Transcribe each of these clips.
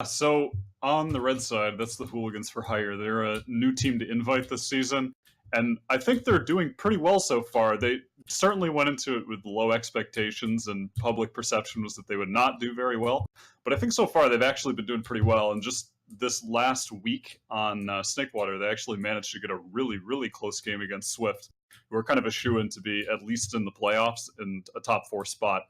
So on the red side, that's the Hooligans for Hire. They're a new team to invite this season, and I think they're doing pretty well so far. They certainly went into it with low expectations, and public perception was that they would not do very well. But I think so far they've actually been doing pretty well. And just this last week on Snakewater, they actually managed to get a really, really close game against Swift, who are kind of a shoe-in to be at least in the playoffs and a top four spot.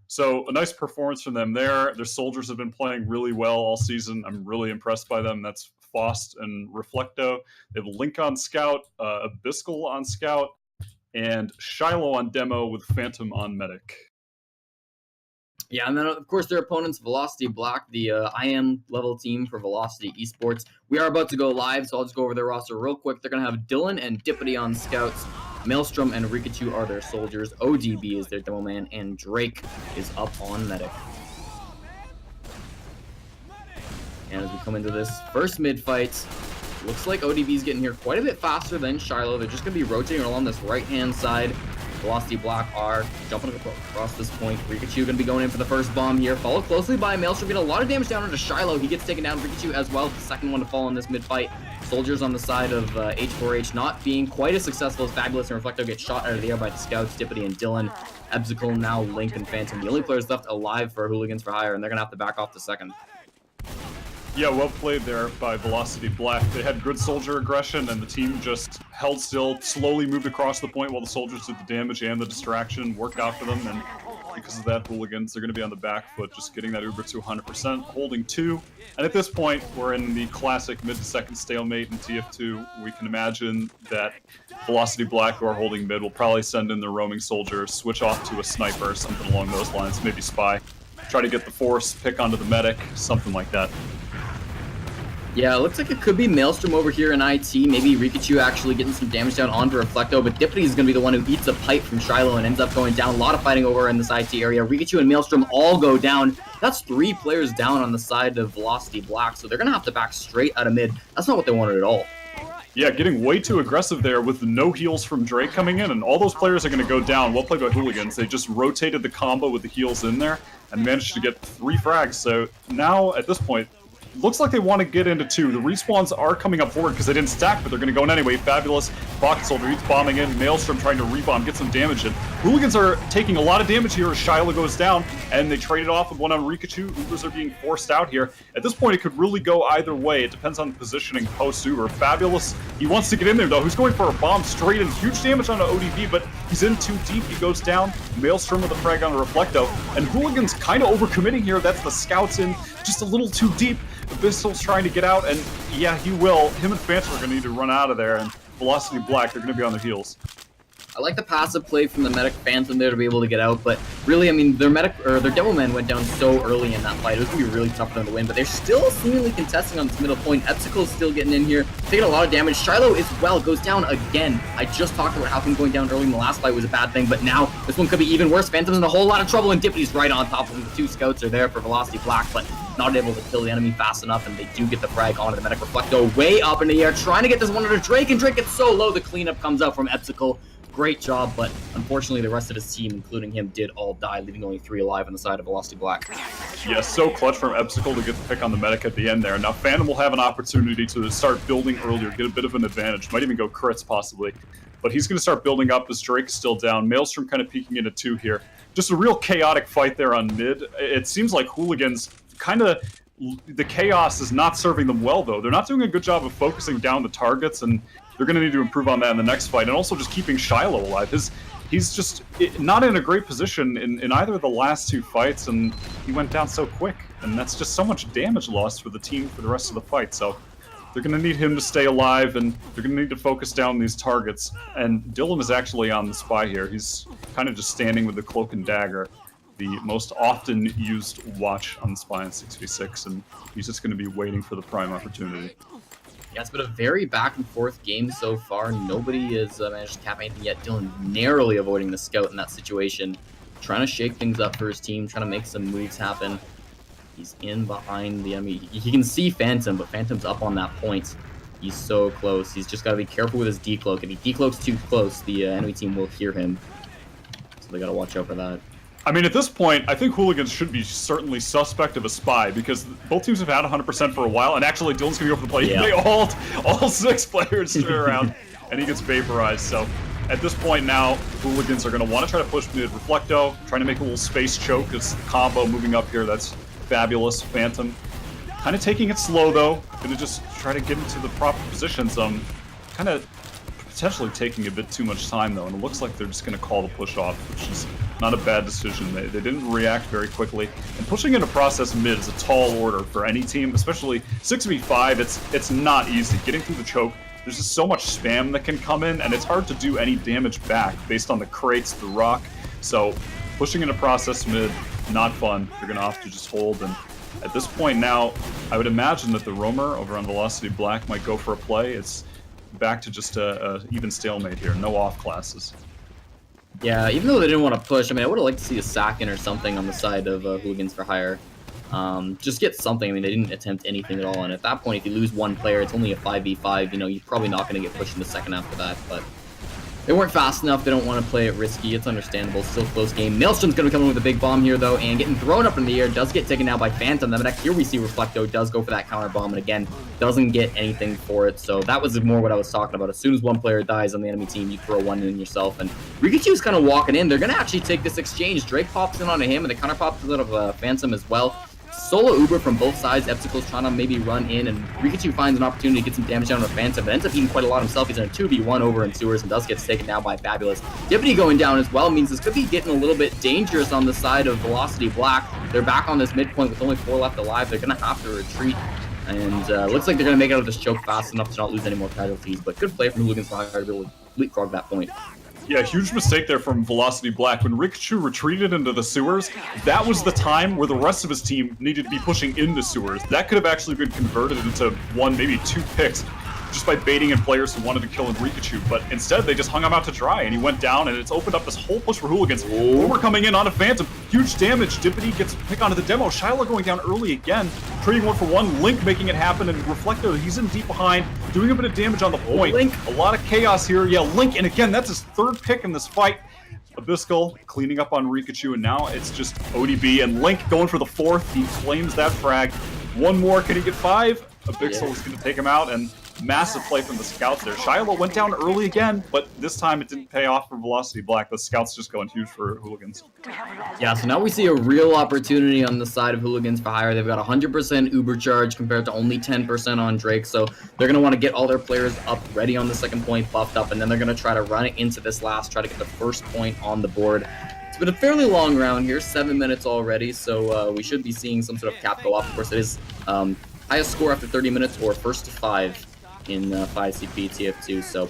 So a nice performance from them there. Their soldiers have been playing really well all season. I'm really impressed by them. That's Faust and Reflecto. They have Link on Scout, Abyssal on Scout, and Shiloh on Demo with Phantom on Medic. Yeah, and then of course their opponents, Velocity Black, the IM level team for Velocity Esports. We are about to go live, so I'll just go over their roster real quick. They're going to have Dylan and Dippity on Scouts. Maelstrom and Rikachu are their soldiers. ODB is their demo man, and Drake is up on Medic. And as we come into this first mid fight, looks like ODB is getting here quite a bit faster than Shiloh. They're just going to be rotating along this right-hand side. Velocity Black are jumping across this point. Rikachu going to be going in for the first bomb here, followed closely by Maelstrom, getting a lot of damage down onto Shiloh. He gets taken down. Rikachu as well, the second one to fall in this mid-fight. Soldiers on the side of H4H not being quite as successful as Fabulous and Reflecto get shot out of the air by the Scouts, Dippity and Dylan. Abyssal, now Link and Phantom, the only players left alive for Hooligans for Hire, and they're going to have to back off the second. Yeah, well played there by Velocity Black. They had good soldier aggression, and the team just held still, slowly moved across the point while the soldiers did the damage and the distraction, worked out for them, and because of that, Hooligans are going to be on the back foot, just getting that Uber to 100%, holding 2. And at this point, we're in the classic mid to second stalemate in TF2. We can imagine that Velocity Black, who are holding mid, will probably send in their roaming soldier, switch off to a sniper or something along those lines, maybe spy, try to get the force, pick onto the medic, something like that. Yeah, it looks like it could be Maelstrom over here in IT. Maybe Rikachu actually getting some damage down onto Reflecto, but Dippity is going to be the one who eats a pipe from Shiloh and ends up going down. A lot of fighting over in this IT area. Rikachu and Maelstrom all go down. That's 3 players down on the side of Velocity Black, so they're going to have to back straight out of mid. That's not what they wanted at all. Yeah, getting way too aggressive there with no heals from Drake coming in, and all those players are going to go down. Well played by Hooligans. They just rotated the combo with the heals in there and managed to get 3 frags. So now, at this point, looks like they want to get into 2. The respawns are coming up forward because they didn't stack, but they're going to go in anyway. Fabulous Pocket Soldier, he's bombing in. Maelstrom trying to rebomb, get some damage in. Hooligans are taking a lot of damage here as Shiloh goes down, and they traded off with one on Rikachu. Ubers are being forced out here. At this point, it could really go either way. It depends on the positioning post-Uber. Fabulous, he wants to get in there, though. He's going for a bomb straight in. Huge damage on ODB, but he's in too deep. He goes down. Maelstrom with a frag on Reflecto. And Hooligans kind of overcommitting here. That's the Scouts in just a little too deep. Abyssal's trying to get out, and yeah, he will. Him and Phantom are going to need to run out of there, and Velocity Black, they're going to be on their heels. I like the passive play from the medic Phantom there to be able to get out, but really, I mean, their demo man went down so early in that fight. It was going to be really tough for them to win, but they're still seemingly contesting on this middle point. Abyssal still getting in here, taking a lot of damage. Shiloh as well goes down again. I just talked about how him going down early in the last fight was a bad thing, but now this one could be even worse. Phantom's in a whole lot of trouble, and Dippity's right on top of him. The 2 Scouts are there for Velocity Black, but not able to kill the enemy fast enough, and they do get the frag onto the medic. Reflecto way up in the air, trying to get this one under Drake, and Drake gets so low, the cleanup comes out from Abyssal. Great job, but unfortunately the rest of his team, including him, did all die, leaving only 3 alive on the side of Velocity Black. Yeah, so clutch from Abyssal to get the pick on the medic at the end there. Now Phantom will have an opportunity to start building earlier, get a bit of an advantage. Might even go crits, possibly. But he's going to start building up as Drake is still down. Maelstrom kind of peeking into 2 here. Just a real chaotic fight there on mid. It seems like Hooligans kind of... The chaos is not serving them well, though. They're not doing a good job of focusing down the targets, and they're going to need to improve on that in the next fight, and also just keeping Shiloh alive. He's just not in a great position in either of the last 2 fights, and he went down so quick, and that's just so much damage lost for the team for the rest of the fight. So they're going to need him to stay alive, and they're going to need to focus down these targets. And Dylan is actually on the spy here. He's kind of just standing with the cloak and dagger, the most often used watch on the spy in 6v6, and he's just going to be waiting for the prime opportunity. Yeah, it's been a very back-and-forth game so far. Nobody has managed to cap anything yet. Dylan narrowly avoiding the Scout in that situation. Trying to shake things up for his team, trying to make some moves happen. He's in behind the enemy. He can see Phantom, but Phantom's up on that point. He's so close. He's just got to be careful with his decloak. If he decloaks too close, the enemy team will hear him. So they got to watch out for that. I mean, at this point, I think Hooligans should be certainly suspect of a spy because both teams have had 100% for a while, and actually Dylan's going to go for the play. Yeah. They all 6 players straight around, and he gets vaporized. So at this point now, Hooligans are going to want to try to push mid Reflecto, trying to make a little space choke. It's the combo moving up here. That's fabulous. Phantom kind of taking it slow, though. Going to just try to get into the proper positions. Kind of potentially taking a bit too much time, though, and it looks like they're just going to call the push off, which is not a bad decision. They didn't react very quickly, and pushing into process mid is a tall order for any team, especially 6v5. It's not easy. Getting through the choke, there's just so much spam that can come in, and it's hard to do any damage back based on the crates, the rock. So pushing into process mid, not fun. You're going to have to just hold, and at this point now, I would imagine that the roamer over on Velocity Black might go for a play. It's back to just a even stalemate here, no off classes. Yeah, even though they didn't want to push, I mean, I would have liked to see a sack in or something on the side of Hooligans for Hire. Just get something. I mean, they didn't attempt anything at all, and at that point, if you lose one player, it's only a 5v5. You know, you're probably not going to get pushed in the second after that, but they weren't fast enough. They don't want to play it risky. It's understandable. Still close game. Maelstrom's going to come in with a big bomb here, though, and getting thrown up in the air. Does get taken out by Phantom. Then here we see Reflecto does go for that counter bomb, and again, doesn't get anything for it. So that was more what I was talking about. As soon as one player dies on the enemy team, you throw one in yourself. And Rikachu's kind of walking in. They're going to actually take this exchange. Drake pops in onto him, and the counter pops out of Phantom as well. Solo Uber from both sides. Epsicle's trying to maybe run in, and Rikachu finds an opportunity to get some damage down on Phantom, but ends up eating quite a lot himself. He's in a 2v1 over in sewers and does get taken down by Fabulous. Deputy going down as well means this could be getting a little bit dangerous on the side of Velocity Black. They're back on this midpoint with only 4 left alive. They're going to have to retreat, and looks like they're going to make it out of this choke fast enough to not lose any more casualties, but good play from Hooligans to be able to leapfrog that point. Yeah, huge mistake there from Velocity Black. When Rikachu retreated into the sewers, that was the time where the rest of his team needed to be pushing into sewers. That could have actually been converted into 1, maybe 2 picks just by baiting in players who wanted to kill Rikachu, but instead they just hung him out to dry, and he went down, and it's opened up this whole push for Hooligans. We're coming in on a Phantom. Huge damage. Dippity gets a pick onto the demo. Shiloh going down early again, trading 1-for-1. Link making it happen, and Reflecto, he's in deep behind, doing a bit of damage on the point. Link. A lot of chaos here. Yeah, Link, and again, that's his 3rd pick in this fight. Abyssal cleaning up on Rikachu, and now it's just ODB, and Link going for the 4th. He claims that frag. One more, can he get 5? Abyssal is going to take him out, and massive play from the scouts there. Shiloh went down early again, but this time it didn't pay off for Velocity Black. The scouts just going huge for Hooligans. Yeah, so now we see a real opportunity on the side of Hooligans for Hire. They've got 100% Uber charge compared to only 10% on Drake, so they're going to want to get all their players up, ready on the second point, buffed up, and then they're going to try to run it into this last, try to get the first point on the board. It's been a fairly long round here, 7 minutes already, so we should be seeing some sort of cap go off. Of course, it is highest score after 30 minutes or first to 5 in 5CP TF2, so you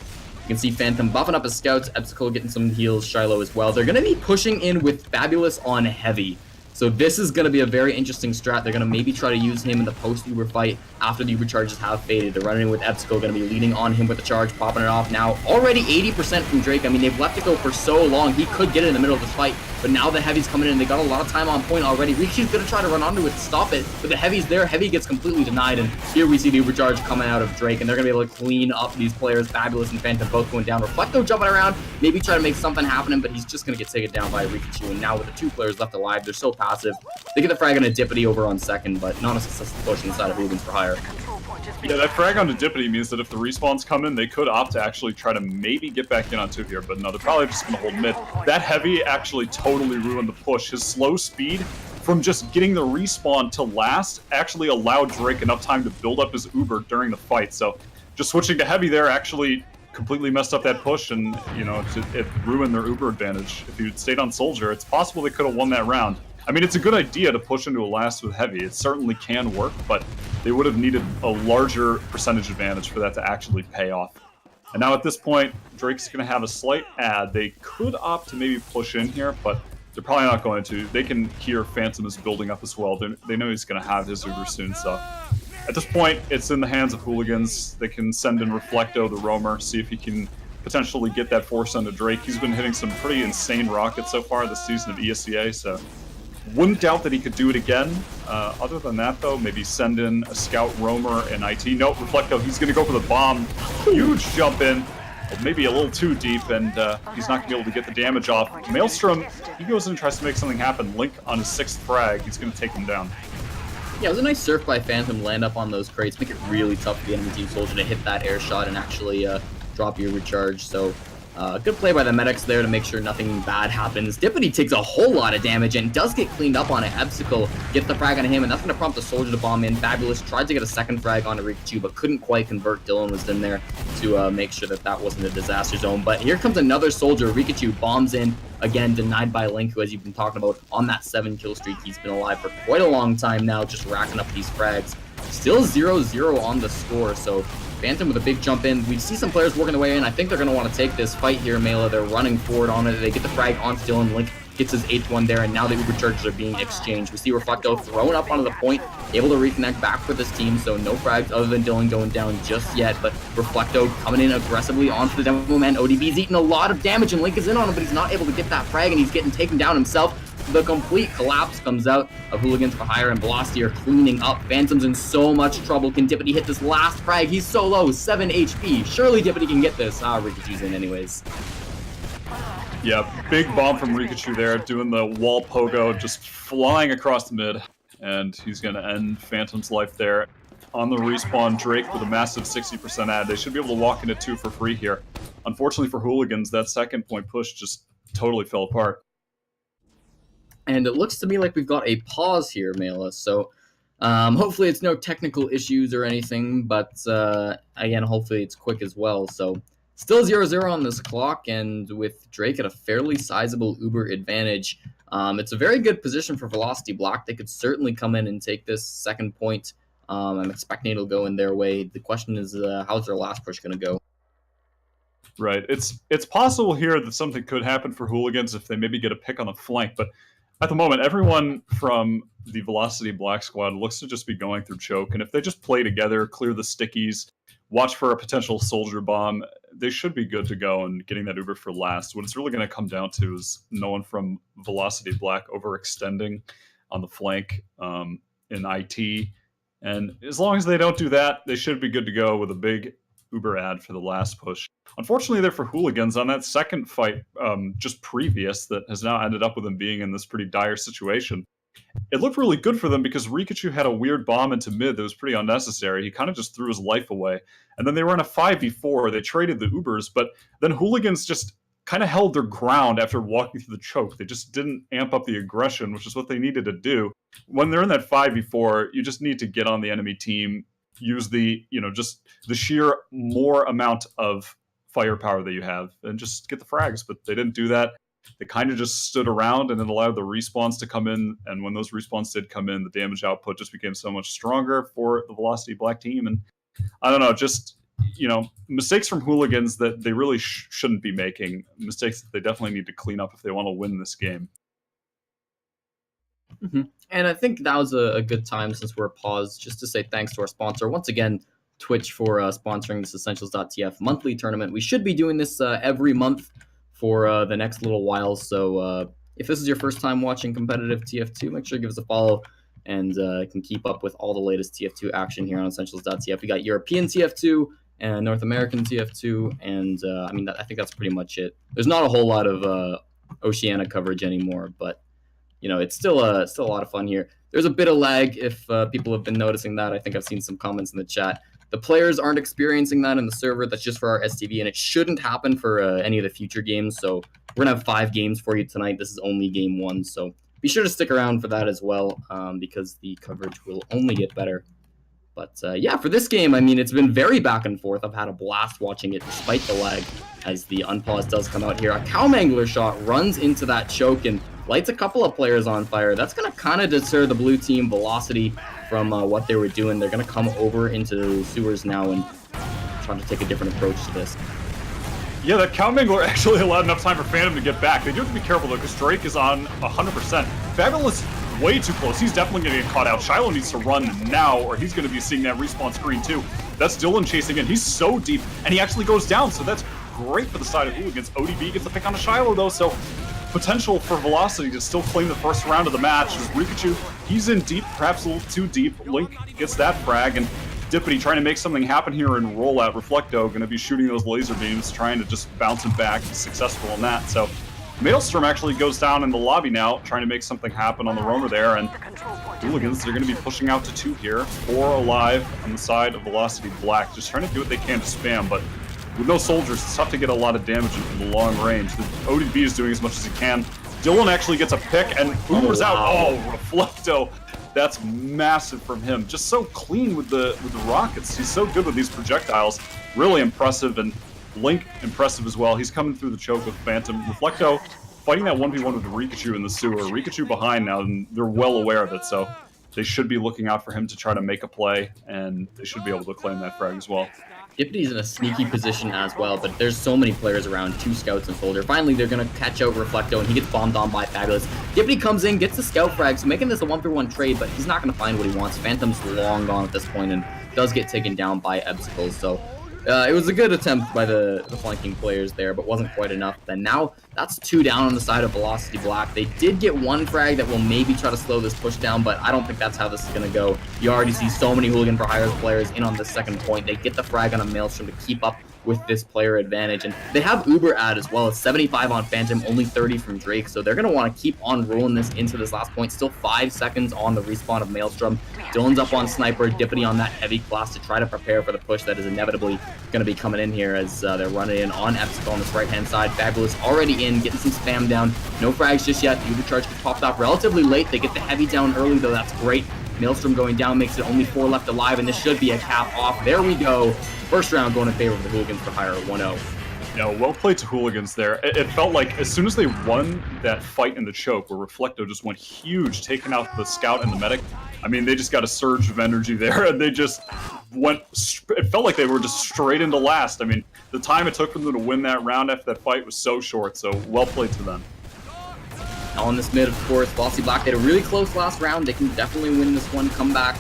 can see Phantom buffing up his scouts, Epsicle getting some heals, Shiloh as well. They're going to be pushing in with Fabulous on heavy. So this is going to be a very interesting strat. They're going to maybe try to use him in the post-Uber fight after the Uber charges have faded. They're running in with Epsicle, going to be leading on him with the charge, popping it off now. Already 80% from Drake. I mean, they've left it go for so long. He could get it in the middle of this fight, but now the Heavy's coming in. They got a lot of time on point already. Riki's going to try to run onto it to stop it, but the Heavy's there. Heavy gets completely denied, and here we see the Uber charge coming out of Drake, and they're going to be able to clean up these players. Fabulous and Phantom both going down. Reflecto jumping around, maybe try to make something happen, but he's just going to get taken down by Rikichu, and now with the 2 players left alive, they're so passive. They get the frag on a Dippity over on second, but not a successful push inside of Hooligans for Hire. Yeah, that frag on the Dippity means that if the respawns come in, they could opt to actually try to maybe get back in on 2 here, but no, they're probably just going to hold mid. That Heavy actually totally ruined the push. His slow speed from just getting the respawn to last actually allowed Drake enough time to build up his Uber during the fight, so just switching to Heavy there actually completely messed up that push, and, you know, it ruined their Uber advantage. If you'd stayed on Soldier, it's possible they could have won that round. I mean, it's a good idea to push into a last with Heavy. It certainly can work, but they would have needed a larger percentage advantage for that to actually pay off. And now at this point, Drake's going to have a slight ad. They could opt to maybe push in here, but they're probably not going to. They can hear Phantom is building up as well. They know he's going to have his Uber soon, so at this point, it's in the hands of Hooligans. They can send in Reflecto, the roamer, see if he can potentially get that force onto Drake. He's been hitting some pretty insane rockets so far this season of ESEA, so wouldn't doubt that he could do it again. Other than that, though, maybe send in a scout roamer and IT. Nope, Reflecto, he's going to go for the bomb. Huge jump in. maybe a little too deep, and he's not going to be able to get the damage off. Maelstrom, he goes in and tries to make something happen. Link on his 6th frag, he's going to take him down. Yeah, it was a nice surf by Phantom, land up on those crates, make it really tough for the enemy team soldier to hit that air shot and actually drop your recharge. So good play by the medics there to make sure nothing bad happens. Dippity takes a whole lot of damage and does get cleaned up on it. Ebsicle gets the frag on him, and that's going to prompt the soldier to bomb in. Fabulous tried to get a 2nd frag onto Rikachu, but couldn't quite convert. Dylan was in there to make sure that that wasn't a disaster zone. But here comes another soldier. Rikachu bombs in, again denied by Link, who, as you've been talking about, on that 7-kill streak. He's been alive for quite a long time now, just racking up these frags. Still 0-0 on the score, so Phantom with a big jump in. We see some players working their way in. I think they're going to want to take this fight here, Mela. They're running forward on it. They get the frag onto Dylan. Link gets his 8th one there, and now the Uber charges are being exchanged. We see Reflecto thrown up onto the point, able to reconnect back with his team, so no frags other than Dylan going down just yet, but Reflecto coming in aggressively onto the Demo Man. ODB's eating a lot of damage, and Link is in on him, but he's not able to get that frag, and he's getting taken down himself. The complete collapse comes out of Hooligans for Hire, and Velocity are cleaning up. Phantom's in so much trouble. Can Dippity hit this last frag? He's so low, 7 HP. Surely Dippity can get this. Rikachu's in anyways. Yeah, big bomb from Rikachu there, doing the wall pogo, just flying across the mid. And he's going to end Phantom's life there. On the respawn, Drake with a massive 60% add. They should be able to walk into 2 for free here. Unfortunately for Hooligans, that 2nd point push just totally fell apart. And it looks to me like we've got a pause here, Mela. So hopefully it's no technical issues or anything, but again, hopefully it's quick as well. So still 0-0 on this clock, and with Drake at a fairly sizable Uber advantage. It's a very good position for Velocity Black. They could certainly come in and take this 2nd point. I'm expecting it'll go in their way. The question is, how's their last push going to go? Right. It's possible here that something could happen for Hooligans if they maybe get a pick on the flank, but at the moment, everyone from the Velocity Black squad looks to just be going through choke, and if they just play together, clear the stickies, watch for a potential soldier bomb, they should be good to go and getting that Uber for last. What it's really going to come down to is no one from Velocity Black overextending on the flank in IT, and as long as they don't do that, they should be good to go with a big Uber ad for the last push. Unfortunately, there for Hooligans on that 2nd fight just previous that has now ended up with them being in this pretty dire situation. It looked really good for them because Rikachu had a weird bomb into mid that was pretty unnecessary. He kind of just threw his life away. And then they were in a 5v4. They traded the Ubers, but then Hooligans just kind of held their ground after walking through the choke. They just didn't amp up the aggression, which is what they needed to do. When they're in that 5v4, you just need to get on the enemy team, use the, just the sheer more amount of firepower that you have and just get the frags, but they didn't do that. They kind of just stood around and then allowed the respawns to come in, and when those respawns did come in, the damage output just became so much stronger for the Velocity Black team. And I don't know, just mistakes from Hooligans that they really shouldn't be making, mistakes that they definitely need to clean up if they want to win this game. Mm-hmm. And I think that was a good time, since we're paused, just to say thanks to our sponsor once again, Twitch, for sponsoring this Essentials.tf monthly tournament. We should be doing this every month for the next little while, so if this is your first time watching competitive TF2, make sure to give us a follow, and can keep up with all the latest TF2 action here on Essentials.tf. We got European TF2 and North American TF2, and I think that's pretty much it. There's not a whole lot of Oceania coverage anymore, but it's still a lot of fun here. There's a bit of lag if people have been noticing that. I think I've seen some comments in the chat. The players aren't experiencing that in the server. That's just for our STV, and it shouldn't happen for any of the future games. So we're going to have 5 games for you tonight. This is only game 1, so be sure to stick around for that as well, because the coverage will only get better. But yeah, for this game, it's been very back and forth. I've had a blast watching it despite the lag, as the unpause does come out here. A cow mangler shot runs into that choke and lights a couple of players on fire. That's going to kind of deter the blue team Velocity from what they were doing. They're going to come over into the sewers now and try to take a different approach to this. Yeah, that cow mangler actually allowed enough time for Phantom to get back. They do have to be careful, though, because Drake is on 100%. Fabulous way too close. He's definitely going to get caught out. Shiloh needs to run now, or he's going to be seeing that respawn screen, too. That's Dylan chasing in. He's so deep, and he actually goes down, so that's great for the side of Hooligans. ODB gets the pick on a Shiloh, though, so potential for Velocity to still claim the first round of the match. As Rikachu, he's in deep, perhaps a little too deep. Link gets that frag, and Dippity trying to make something happen here in rollout. Reflecto going to be shooting those laser beams, trying to just bounce him back. He's successful in that. So Maelstrom actually goes down in the lobby now, trying to make something happen on the roamer there. And Hooligans, they're going to be pushing out to 2 here. 4 alive on the side of Velocity Black, just trying to do what they can to spam. But with no soldiers, it's tough to get a lot of damage in from the long range. The ODB is doing as much as he can. Dylan actually gets a pick and Uber's out. Oh, Reflecto. That's massive from him. Just so clean with the rockets. He's so good with these projectiles. Really impressive, and Link impressive as well. He's coming through the choke with Phantom. Reflecto fighting that 1v1 with Rikachu in the sewer. Rikachu behind now, and they're well aware of it, so they should be looking out for him to try to make a play, and they should be able to claim that frag as well. Dippity's in a sneaky position as well, but there's so many players around, 2 scouts and soldier. Finally, they're going to catch out Reflecto, and he gets bombed on by Fabulous. Dippity comes in, gets the scout frag, so making this a 1-for-1 trade, but he's not going to find what he wants. Phantom's long gone at this point and does get taken down by Ebsicles, so it was a good attempt by the flanking players there, but wasn't quite enough. Then now, that's 2 down on the side of Velocity Black. They did get 1 frag that will maybe try to slow this push down, but I don't think that's how this is going to go. You already see so many Hooligan for Hire players in on this second point. They get the frag on a Maelstrom to keep up with this player advantage, and they have Uber ad as well. It's 75 on Phantom, only 30 from Drake, so they're going to want to keep on rolling this into this last point. Still 5 seconds on the respawn of Maelstrom. Dylan's up on Sniper, Dippity on that heavy class to try to prepare for the push that is inevitably going to be coming in here as they're running in on Epsicle on this right-hand side. Fabulous already in, getting some spam down. No frags just yet. The Uber charge gets popped off relatively late. They get the heavy down early, though. That's great. Maelstrom going down makes it only 4 left alive, and this should be a cap off. There we go. First round going in favor of the Hooligans for Hire 1-0. Yeah, well played to Hooligans there. It felt like as soon as they won that fight in the choke, where Reflecto just went huge, taking out the scout and the medic, I mean, they just got a surge of energy there, and they just went, it felt like they were just straight into last. I mean, the time it took for them to win that round after that fight was so short, so well played to them. On this mid, of course, Velocity Black, they had a really close last round. They can definitely win this one, come back,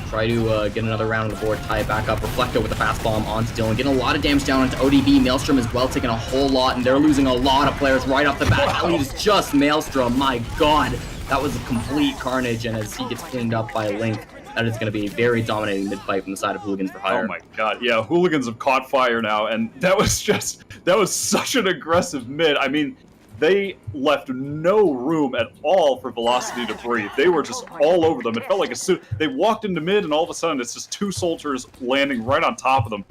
try to get another round on the board, tie it back up. Reflecto with a fast bomb onto Dylan, getting a lot of damage down onto ODB. Maelstrom as well, taking a whole lot, and they're losing a lot of players right off the bat. That leaves just Maelstrom. My God, that was a complete carnage, and as he gets cleaned up by Link, that is going to be a very dominating mid-fight from the side of Hooligans for Hire. Oh my God, yeah, Hooligans have caught fire now, and that was such an aggressive mid. I mean, they left no room at all for Velocity to breathe. They were just all over them. It felt like they walked into mid, and all of a sudden it's just 2 soldiers landing right on top of them.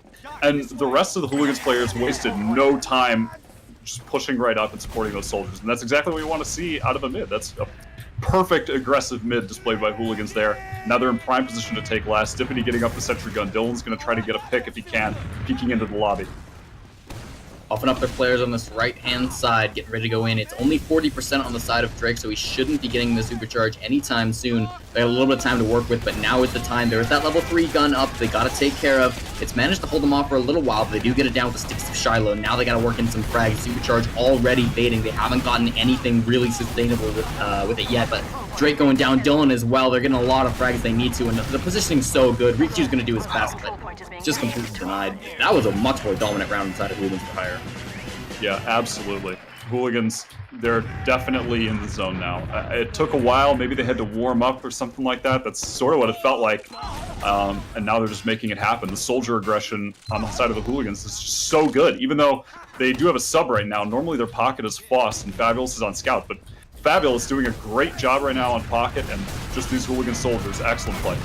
And the rest of the Hooligans players wasted no time just pushing right up and supporting those soldiers. And that's exactly what we want to see out of a mid. That's a perfect aggressive mid displayed by Hooligans there. Now they're in prime position to take last. Dippity getting up the sentry gun. Dylan's going to try to get a pick if he can, peeking into the lobby. Buffing up their players on this right-hand side, getting ready to go in. It's only 40% on the side of Drake, so he shouldn't be getting this supercharge anytime soon. They have a little bit of time to work with, but now is the time. There's that level 3 gun up they got to take care of. It's managed to hold them off for a little while, but they do get it down with the sticks of Shiloh. Now they got to work in some frags. Supercharge already fading. They haven't gotten anything really sustainable with it yet, but Drake going down, Dylan as well. They're getting a lot of frags they need to, and the positioning's so good. Riku's going to do his best, but just completely denied. That was a much more dominant round inside of Hooligans for Hire. Yeah, absolutely. Hooligans, they're definitely in the zone now. It took a while. Maybe they had to warm up or something like that. That's sort of what it felt like. And now they're just making it happen. The soldier aggression on the side of the Hooligans is just so good. Even though they do have a sub right now, normally their pocket is Foss and Fabulous is on scout. But Fabulous doing a great job right now on pocket, and just these Hooligan soldiers. Excellent play.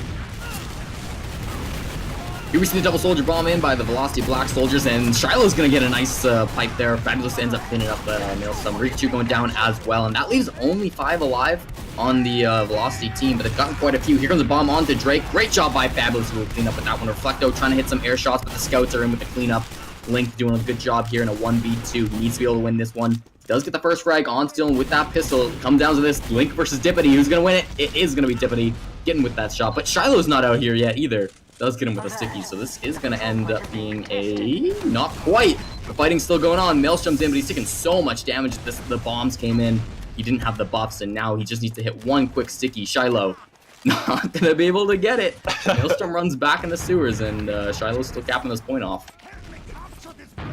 Here we see the double soldier bomb in by the Velocity Black soldiers, and Shiloh's going to get a nice pipe there. Fabulous ends up cleaning up Maelstrom. Rikachu going down as well, and that leaves only 5 alive on the Velocity team, but they've gotten quite a few. Here comes a bomb onto Drake. Great job by Fabulous who will clean up with that one. Reflecto trying to hit some air shots, but the scouts are in with the cleanup. Link doing a good job here in a 1v2. He needs to be able to win this one. Does get the first frag on Dylan with that pistol. It comes down to this Link versus Dippity. Who's going to win it? It is going to be Dippity getting with that shot, but Shiloh's not out here yet either. Does get him with a sticky, so this is going to end up being a... not quite. The fighting's still going on. Maelstrom's in, but he's taking so much damage. The bombs came in. He didn't have the buffs, and now he just needs to hit one quick sticky. Shiloh not going to be able to get it. Maelstrom runs back in the sewers, and Shiloh's still capping this point off.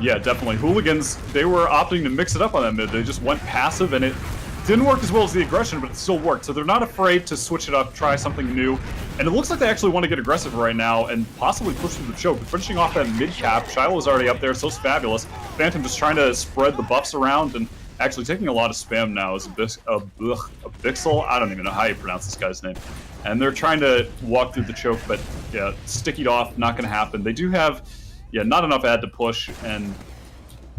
Yeah, definitely. Hooligans, they were opting to mix it up on that mid. They just went passive, and it Didn't work as well as the aggression, but it still worked. So they're not afraid to switch it up, try something new. And it looks like they actually want to get aggressive right now and possibly push through the choke. Finishing off that mid-cap, Shiloh's already up there, so's Fabulous. Phantom just trying to spread the buffs around and actually taking a lot of spam now as a Bixel. I don't even know how you pronounce this guy's name. And they're trying to walk through the choke, but yeah, stickied off, not going to happen. They do have, not enough ad to push, and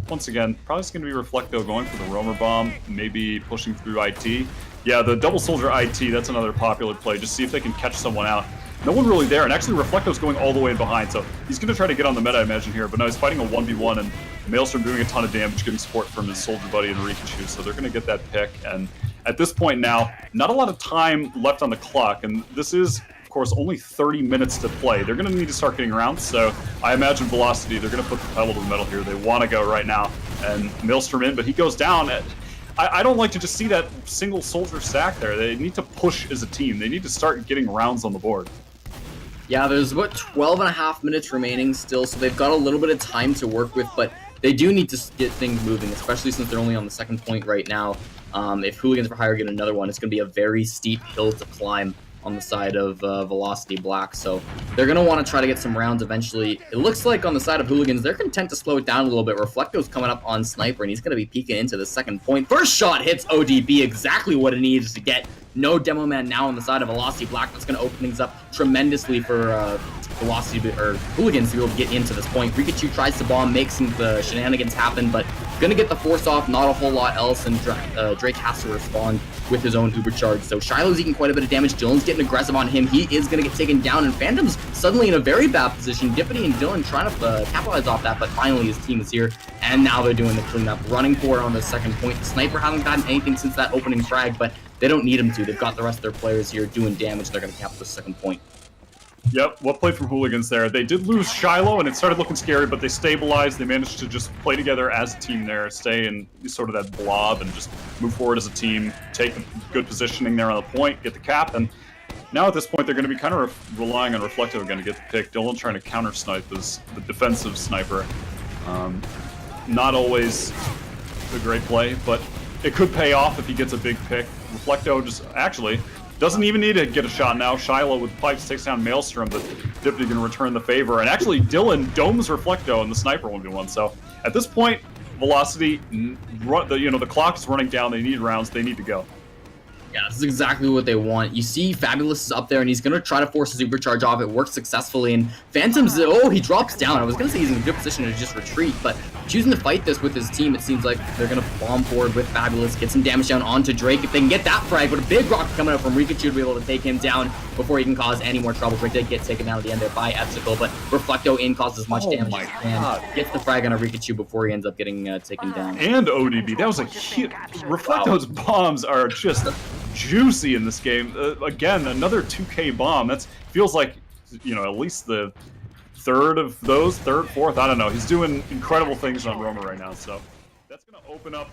once again, probably just going to be Reflecto going for the Roamer Bomb, maybe pushing through IT. Yeah, the Double Soldier IT, that's another popular play. Just see if they can catch someone out. No one really there, and actually Reflecto's going all the way behind, so he's going to try to get on the meta, I imagine, here. But no, he's fighting a 1v1, and Maelstrom doing a ton of damage, getting support from his Soldier buddy and Rikachu, so they're going to get that pick. And at this point now, not a lot of time left on the clock, and this is, of course, only 30 minutes to play. They're going to need to start getting around, so I imagine Velocity, they're going to put the pedal to the metal here. They want to go right now, and Maelstrom in, but he goes down. I don't like to just see that single Soldier stack there. They need to push as a team. They need to start getting rounds on the board. Yeah, there's about 12 and a half minutes remaining still, so they've got a little bit of time to work with, but they do need to get things moving, especially since they're only on the second point right now. If Hooligans for Hire get another one, it's going to be a very steep hill to climb on the side of Velocity Black, so they're going to want to try to get some rounds eventually. It looks like on the side of Hooligans, they're content to slow it down a little bit. Reflecto's coming up on Sniper, and he's going to be peeking into the second point. First shot hits ODB, exactly what it needs to get. No Demo Man now on the side of Velocity Black. That's going to open things up tremendously for Velocity or Hooligans to be able to get into this point. Rikachu tries to bomb, makes some shenanigans happen, but gonna get the force off, not a whole lot else, and Drake has to respond with his own Uber charge. So Shiloh's eating quite a bit of damage. Dylan's getting aggressive on him. He is gonna get taken down, and Phantom's suddenly in a very bad position. Dippity and Dylan trying to capitalize off that, but finally his team is here, and now they're doing the cleanup, running for it on the second point. The Sniper hasn't gotten anything since that opening frag, but they don't need him to. They've got the rest of their players here doing damage. They're gonna cap the second point. Yep, what play from Hooligans there. They did lose Shiloh, and it started looking scary, but they stabilized. They managed to just play together as a team there, stay in sort of that blob, and just move forward as a team, take good positioning there on the point, get the cap, and now at this point they're going to be kind of relying on Reflecto again to get the pick. Dylan trying to counter-snipe as the defensive sniper. Not always a great play, but it could pay off if he gets a big pick. Reflecto just actually doesn't even need to get a shot now. Shiloh with pipes takes down Maelstrom, but Dippity can return the favor. And actually, Dylan domes Reflecto in the Sniper 1v1. So at this point, Velocity, the clock's running down. They need rounds. They need to go. Yeah, this is exactly what they want. You see Fabulous is up there, and he's going to try to force his supercharge off. It works successfully, and Phantom's, he drops down. I was going to say he's in a good position to just retreat, but choosing to fight this with his team, it seems like they're going to bomb forward with Fabulous, get some damage down onto Drake. If they can get that frag, but a big rock coming up from Rikachu to be able to take him down before he can cause any more trouble. Drake did get taken down at the end there by Epsicle, but Reflecto in causes as much damage as he can. Gets the frag on a Rikachu before he ends up getting taken down. And ODB, that was a huge... Reflecto's bombs are just juicy in this game. Again, another 2K bomb. That feels like, at least the third of those, fourth, I don't know. He's doing incredible things on Roma right now, so that's going to open up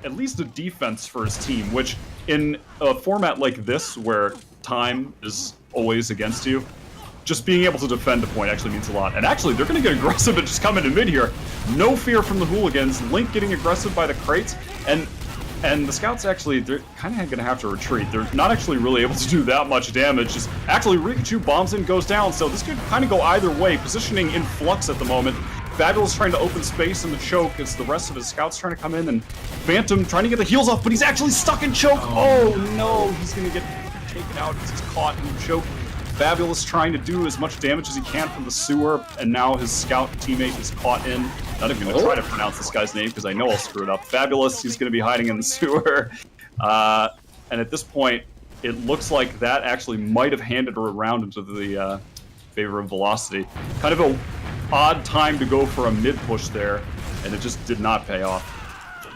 at least a defense for his team, which in a format like this, where time is always against you, just being able to defend a point actually means a lot. And actually, they're going to get aggressive and just come into mid here. No fear from the Hooligans. Link getting aggressive by the crates, and the Scouts actually, they're kind of going to have to retreat. They're not actually really able to do that much damage. Just actually, Rikachu bombs in, goes down, so this could kind of go either way. Positioning in flux at the moment. Fabulous trying to open space in the choke as the rest of his Scouts trying to come in, and Phantom trying to get the heals off, but he's actually stuck in choke. Oh no, he's going to get taken out because he's caught in the choke. Fabulous trying to do as much damage as he can from the sewer, and now his Scout teammate is caught in. Not even going to try to pronounce this guy's name because I know I'll screw it up. Fabulous, he's going to be hiding in the sewer. And at this point, it looks like that actually might have handed her around into the favor of Velocity. Kind of a odd time to go for a mid-push there, and it just did not pay off.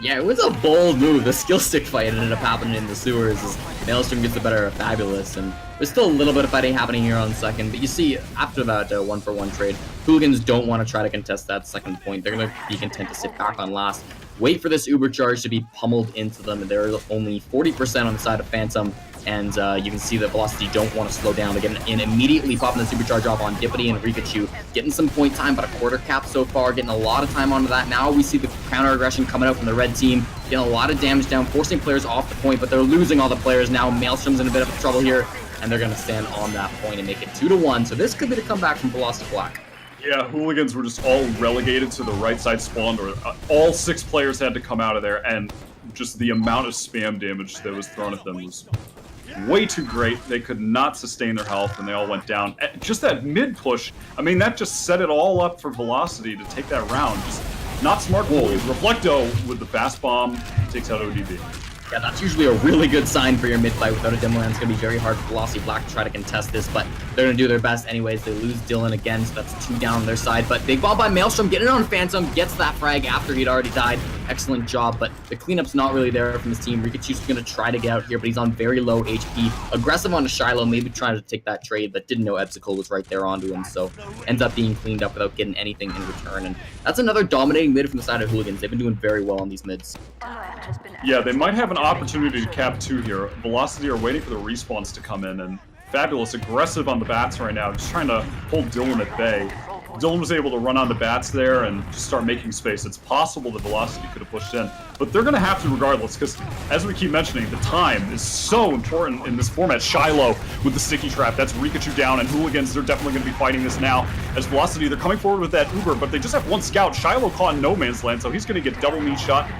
Yeah, it was a bold move. The skill stick fight ended up happening in the sewers as Maelstrom gets the better of Fabulous, and there's still a little bit of fighting happening here on second, but you see, after that 1-for-1 trade, Hooligans don't want to try to contest that second point. They're going to be content to sit back on last, wait for this Uber charge to be pummeled into them, and they're only 40% on the side of Phantom, and you can see that Velocity don't want to slow down. They get in immediately, popping the supercharge off on Dippity and Rikachu, getting some point time, but a quarter cap so far, getting a lot of time onto that. Now we see the counter aggression coming out from the red team, getting a lot of damage down, forcing players off the point, but they're losing all the players now. Maelstrom's in a bit of trouble here, and they're going to stand on that point and make it 2-1. So this could be the comeback from Velocity Black. Yeah, Hooligans were just all relegated to the right side spawn door. All 6 players had to come out of there, and just the amount of spam damage that was thrown at them was way too great. They could not sustain their health, and they all went down. Just that mid push, I mean, that just set it all up for Velocity to take that round. Just not smart. Reflecto with the fast bomb takes out ODB. Yeah, that's usually a really good sign for your mid-fight. Without a demo land, it's going to be very hard for Velocity Black to try to contest this, but they're going to do their best anyways. They lose Dylan again, so that's 2 down on their side, but big ball by Maelstrom, getting on Phantom, gets that frag after he'd already died. Excellent job, but the cleanup's not really there from his team. Rikachu's going to try to get out here, but he's on very low HP. Aggressive onto Shiloh, maybe trying to take that trade, but didn't know Ebsicle was right there onto him, so ends up being cleaned up without getting anything in return. And that's another dominating mid from the side of Hooligans. They've been doing very well on these mids. Yeah, they might have an opportunity to cap 2 here. Velocity are waiting for the respawns to come in, and Fabulous aggressive on the bats right now, just trying to hold Dylan at bay. Dylan was able to run on the bats there and just start making space. It's possible that Velocity could have pushed in, but they're going to have to regardless, because as we keep mentioning, the time is so important in this format. Shiloh with the sticky trap, that's Rikachu down, and Hooligans, they're definitely going to be fighting this now. As Velocity, they're coming forward with that Uber, but they just have 1 scout. Shiloh caught in no man's land, so he's going to get double meat shot.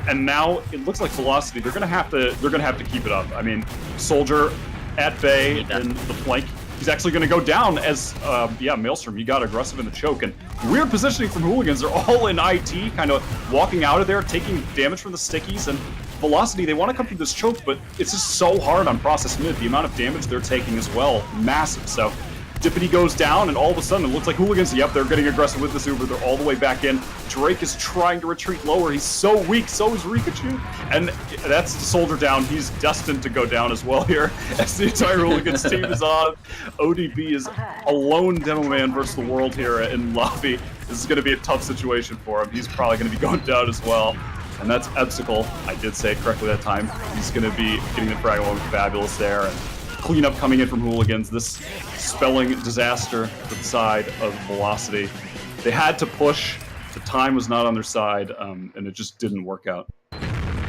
And now it looks like Velocity, they're gonna have to keep it up. I mean, Soldier at bay in the flank. He's actually gonna go down as Maelstrom, he got aggressive in the choke. And weird positioning from Hooligans. They're all in IT, kind of walking out of there, taking damage from the stickies. And Velocity, they want to come through this choke, but it's just so hard on process mid. The amount of damage they're taking as well, massive. So Dippity goes down, and all of a sudden it looks like Hooligans, yep, they're getting aggressive with this Uber. They're all the way back in. Drake is trying to retreat lower. He's so weak, so is Rikachu. And that's the Soldier down. He's destined to go down as well here, as the entire Hooligans team is on. ODB is a lone demo man versus the world here in lobby. This is going to be a tough situation for him. He's probably going to be going down as well. And that's Ebsicle. I did say it correctly that time. He's going to be getting the frag along with Fabulous there. And cleanup coming in from Hooligans. This spelling disaster to the side of Velocity. They had to push. The time was not on their side, and it just didn't work out.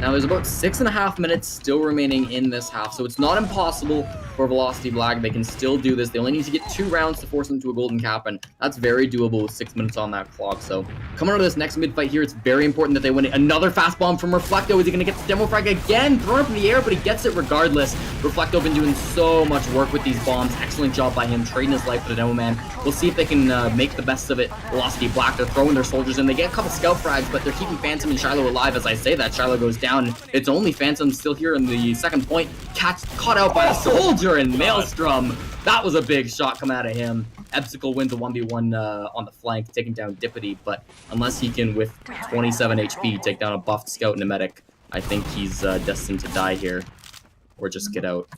Now there's about 6.5 minutes still remaining in this half, so it's not impossible for Velocity Black. They can still do this. They only need to get 2 rounds to force them to a golden cap, and that's very doable with 6 minutes on that clock. So coming out of this next mid fight here, it's very important that they win it. Another fast bomb from Reflecto. Is he going to get the demo frag again? Thrown up in the air, but he gets it regardless. Reflecto been doing so much work with these bombs. Excellent job by him, trading his life for the demo man. We'll see if they can make the best of it. Velocity Black, they're throwing their soldiers in. They get a couple scout frags, but they're keeping Phantom and Shiloh alive. As I say that, Shiloh goes down. It's only Phantom still here in the second point. Caught out by a Soldier and Maelstrom. That was a big shot coming out of him. Ebsicle wins a 1v1 on the flank, taking down Dippity, but unless he can, with 27 HP, take down a buffed scout and a medic, I think he's destined to die here, or just get out.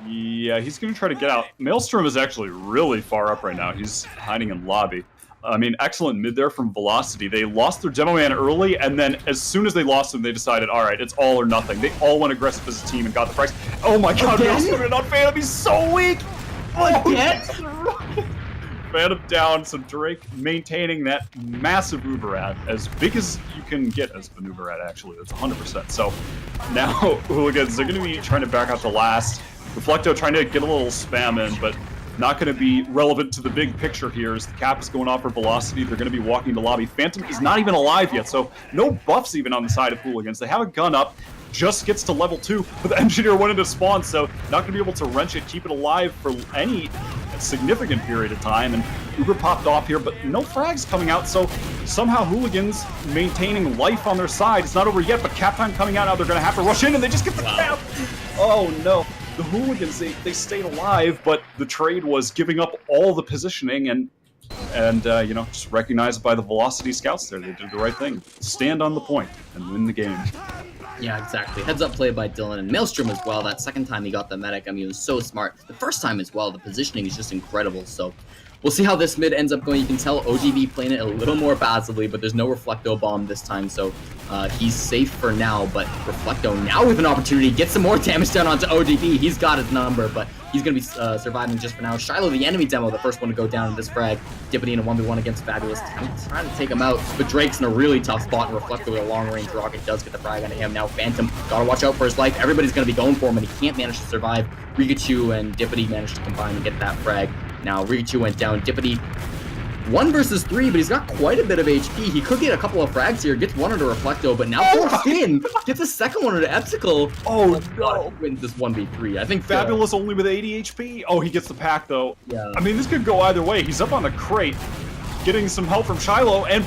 Yeah, he's going to try to get out. Maelstrom is actually really far up right now. He's hiding in lobby. I mean, excellent mid there from Velocity. They lost their demo man early, and then as soon as they lost him, they decided, all right, it's all or nothing. They all went aggressive as a team and got the price. Oh my god, Maelstrom on Phantom, he's so weak! Again? Phantom down, so Drake maintaining that massive Uberat, as big as you can get as an Uberat, actually. That's 100%. So now Hooligans, they're going to be trying to back out the last. Reflecto trying to get a little spam in, but not going to be relevant to the big picture here as the cap is going off for Velocity. They're going to be walking to lobby. Phantom is not even alive yet, so no buffs even on the side of Hooligans. They have a gun up, just gets to level 2, but the Engineer went into spawn, so not going to be able to wrench it, keep it alive for any significant period of time. And Uber popped off here, but no frags coming out, so somehow Hooligans maintaining life on their side. It's not over yet, but cap time coming out now. They're going to have to rush in, and they just get the cap. Oh no. The Hooligans, they stayed alive, but the trade was giving up all the positioning and you know, just recognized by the Velocity scouts there. They did the right thing. Stand on the point and win the game. Yeah, exactly. Heads up play by Dylan and Maelstrom as well. That second time he got the medic, I mean, it was so smart. The first time as well, the positioning is just incredible. So we'll see how this mid ends up going. You can tell OGB playing it a little more passively, but there's no Reflecto bomb this time, so he's safe for now. But Reflecto now with an opportunity, get some more damage down onto OGB. He's got his number, but he's going to be surviving just for now. Shiloh, the enemy demo, the first one to go down in this frag. Dippity in a 1v1 against Fabulous, trying to take him out, but Drake's in a really tough spot, and Reflector with a long-range rocket does get the frag onto him. Now Phantom, gotta watch out for his life. Everybody's going to be going for him, and he can't manage to survive. Rikachu and Dippity managed to combine and get that frag. Now Rikachu went down. Dippity 1 versus 3, but he's got quite a bit of HP. He could get a couple of frags here, gets one into Reflecto, but now forced in, gets a second one into Epsicle. Oh no! Wins this 1v3. I think Fabulous only with 80 HP. Oh, he gets the pack though. Yeah. I mean, this could go either way. He's up on the crate, getting some help from Shiloh, and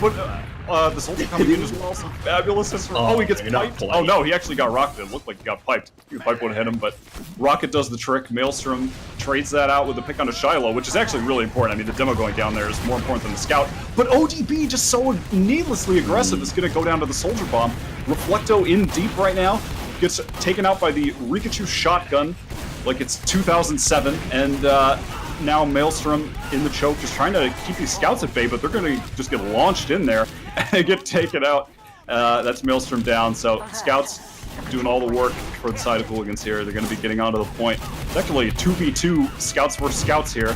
the soldier coming in as well. So Fabulous is. Oh, he gets piped. Oh no, he actually got rocketed. It looked like he got piped. The pipe would have hit him, but Rocket does the trick. Maelstrom trades that out with the pick onto Shiloh, which is actually really important. I mean, the demo going down there is more important than the scout. But ODB just so needlessly aggressive is going to go down to the soldier bomb. Reflecto in deep right now. Gets taken out by the Rikachu shotgun like it's 2007, and now Maelstrom in the choke, just trying to keep these scouts at bay, but they're going to just get launched in there and get taken out. That's Maelstrom down, so scouts doing all the work for the side of Hooligans here. They're going to be getting onto the point. It's actually a 2v2 scouts versus scouts here.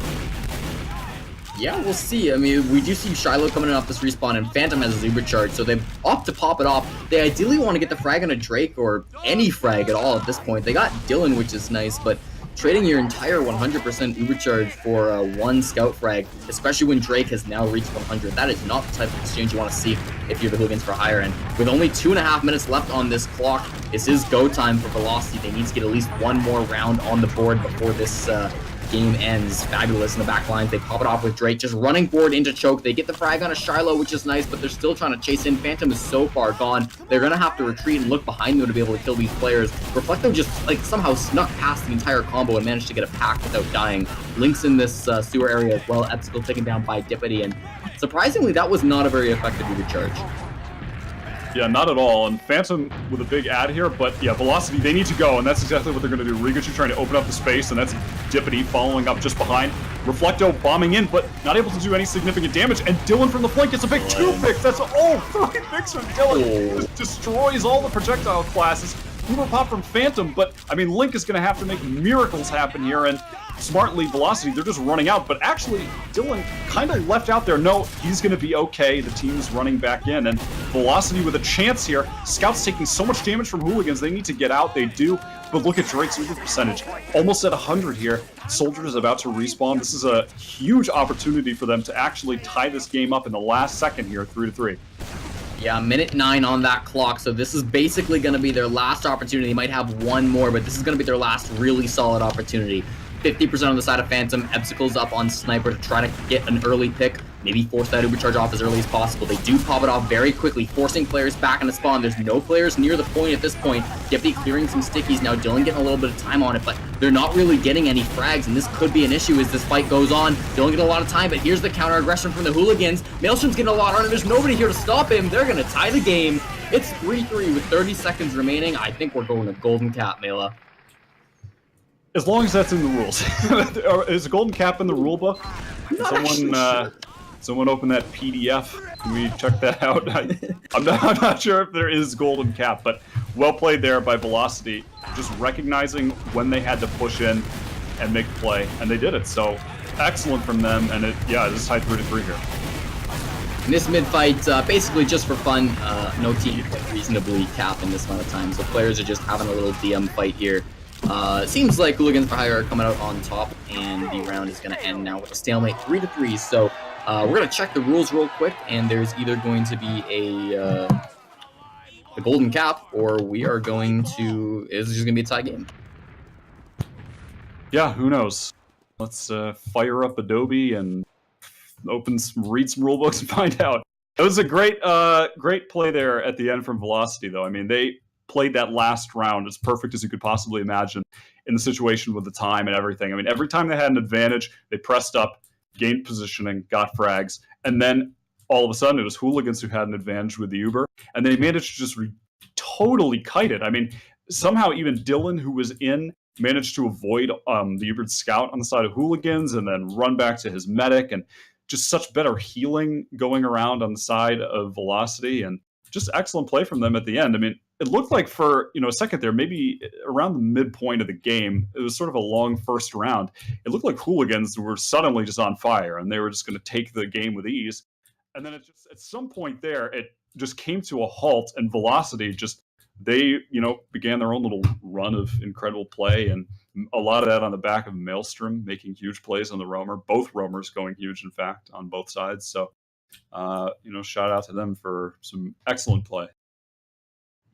Yeah, we'll see. I mean, we do see Shiloh coming in off this respawn, and Phantom has his Uber charge, so they opt to pop it off. They ideally want to get the frag on a Drake, or any frag at all at this point. They got Dylan, which is nice, but trading your entire 100% Uber charge for one scout frag, especially when Drake has now reached 100, that is not the type of exchange you want to see if you're the Hooligans for hire. And with only 2.5 minutes left on this clock, this is go time for Velocity. They need to get at least one more round on the board before this game ends. Fabulous in the back line. They pop it off with Drake, just running forward into choke. They get the frag on a Shiloh, which is nice, but they're still trying to chase in. Phantom is so far gone. They're going to have to retreat and look behind them to be able to kill these players. Reflecto just like somehow snuck past the entire combo and managed to get a pack without dying. Link's in this sewer area as well. Epsicle taken down by Dippity, and surprisingly, that was not a very effective recharge. Yeah, not at all. And Phantom with a big ad here, but yeah, Velocity, they need to go, and that's exactly what they're going to do. Rikachu trying to open up the space, and that's Dippity following up just behind. Reflecto bombing in, but not able to do any significant damage, and Dylan from the flank gets a big 2 picks. That's 3 picks from Dylan. Just destroys all the projectile classes. Uber pop from Phantom, but I mean, Link is going to have to make miracles happen here, and smartly, Velocity, they're just running out, but actually, Dylan kind of left out there. No, he's going to be okay. The team's running back in, and Velocity with a chance here. Scouts taking so much damage from Hooligans. They need to get out. They do, but look at Drake's Uber percentage. Almost at 100 here. Soldier is about to respawn. This is a huge opportunity for them to actually tie this game up in the last second here, 3-3. Yeah, minute 9 on that clock, so this is basically going to be their last opportunity. They might have one more, but this is going to be their last really solid opportunity. 50% on the side of Phantom. Epsicle's up on Sniper to try to get an early pick, maybe force that Uber charge off as early as possible. They do pop it off very quickly, forcing players back into spawn. There's no players near the point at this point. Dippity clearing some stickies. Now Dylan getting a little bit of time on it, but they're not really getting any frags, and this could be an issue as this fight goes on. Dylan getting a lot of time, but here's the counter aggression from the Hooligans. Maelstrom's getting a lot on it. There's nobody here to stop him. They're going to tie the game. It's 3-3 with 30 seconds remaining. I think we're going to Golden Cap, Mela. As long as that's in the rules. Is a golden cap in the rule book? Someone open that PDF. Can we check that out? I'm not sure if there is golden cap, but well played there by Velocity. Just recognizing when they had to push in and make the play, and they did it. So excellent from them, and this is tied 3-3 here. In this mid-fight, basically just for fun, no team can reasonably cap in this amount of time, so players are just having a little DM fight here. It seems like Hooligans for Hire are coming out on top, and the round is going to end now with a stalemate 3-3. So we're going to check the rules real quick, and there's either going to be a golden cap, or we are going to, it's just going to be a tie game. Yeah, who knows? Let's fire up Adobe and read some rule books and find out. It was a great play there at the end from Velocity, though. I mean, they played that last round as perfect as you could possibly imagine in the situation with the time and everything. I mean, every time they had an advantage, they pressed up, gained positioning, got frags, and then all of a sudden it was Hooligans who had an advantage with the Uber, and they managed to just totally kite it. I mean, somehow even Dylan, who was in, managed to avoid the Ubered scout on the side of Hooligans and then run back to his medic, and just such better healing going around on the side of Velocity, and just excellent play from them at the end. I mean, it looked like for a second there, maybe around the midpoint of the game, it was sort of a long first round. It looked like Hooligans were suddenly just on fire, and they were just going to take the game with ease. And then it just at some point there, it just came to a halt, and Velocity just they began their own little run of incredible play, and a lot of that on the back of Maelstrom making huge plays on the roamer. Both roamers going huge, in fact, on both sides. So shout out to them for some excellent play.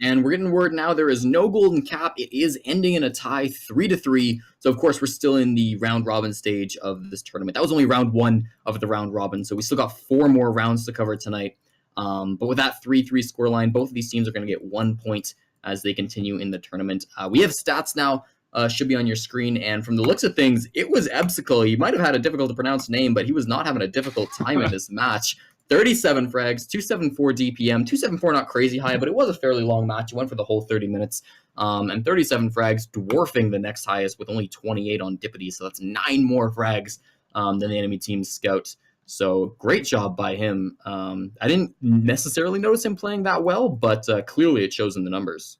And we're getting word now there is no golden cap. It is ending in a tie 3-3. So, of course, we're still in the round robin stage of this tournament. That was only round 1 of the round robin. So we still got 4 more rounds to cover tonight. But with that 3-3 scoreline, both of these teams are going to get 1 point as they continue in the tournament. We have stats now. Should be on your screen. And from the looks of things, it was Ebsicle. He might have had a difficult to pronounce name, but he was not having a difficult time in this match. 37 frags, 274 DPM, 274 not crazy high, but it was a fairly long match. It went for the whole 30 minutes, and 37 frags, dwarfing the next highest with only 28 on Dippity, so that's 9 more frags than the enemy team's scout. So great job by him. I didn't necessarily notice him playing that well, but clearly it shows in the numbers.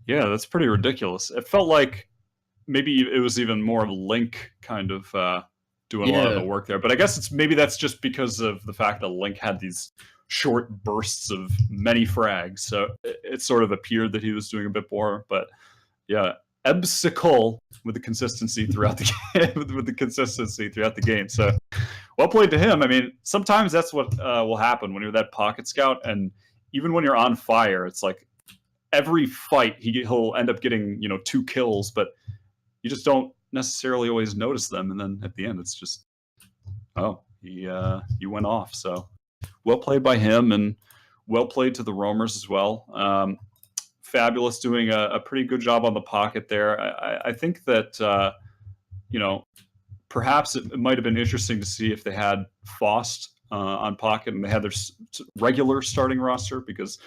Yeah, that's pretty ridiculous. It felt like maybe it was even more of a Link kind of doing a lot of the work there. But I guess that's just because of the fact that Link had these short bursts of many frags. So it sort of appeared that he was doing a bit more. But yeah, Ebsicle with the consistency throughout the game. So well played to him. I mean, sometimes that's what will happen when you're that pocket scout, and even when you're on fire, it's like every fight he'll end up getting 2 kills, but you just don't necessarily always notice them, and then at the end it's just he went off. So well played by him, and well played to the roamers as well. Fabulous doing a pretty good job on the pocket there. I think that perhaps it might have been interesting to see if they had Faust on pocket and they had their regular starting roster, because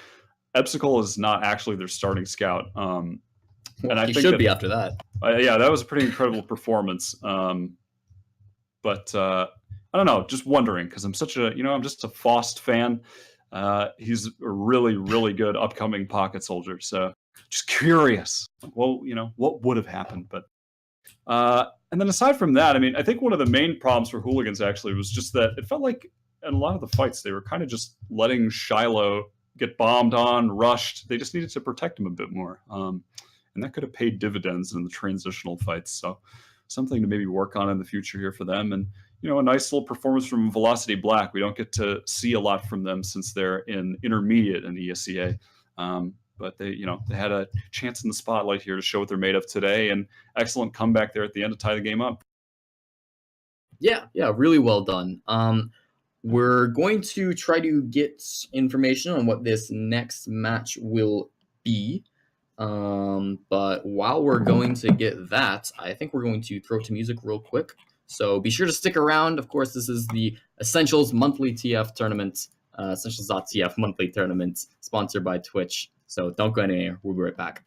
Ebsicle is not actually their starting scout. And I think should be after that. Yeah, that was a pretty incredible performance. But I don't know, just wondering, because I'm just a Faust fan. He's a really, really good upcoming pocket soldier. So just curious, well, what would have happened? But and then aside from that, I mean, I think one of the main problems for Hooligans actually was just that it felt like in a lot of the fights they were kind of just letting Shiloh get bombed on, rushed. They just needed to protect him a bit more. And that could have paid dividends in the transitional fights. So something to maybe work on in the future here for them. And, a nice little performance from Velocity Black. We don't get to see a lot from them since they're in intermediate in the ESEA. But they had a chance in the spotlight here to show what they're made of today. And excellent comeback there at the end to tie the game up. Yeah, really well done. We're going to try to get information on what this next match will be. But while we're going to get that, I think we're going to throw to music real quick. So be sure to stick around. Of course, this is the Essentials Monthly TF Tournament, Essentials.TF Monthly Tournament, sponsored by Twitch. So don't go anywhere. We'll be right back.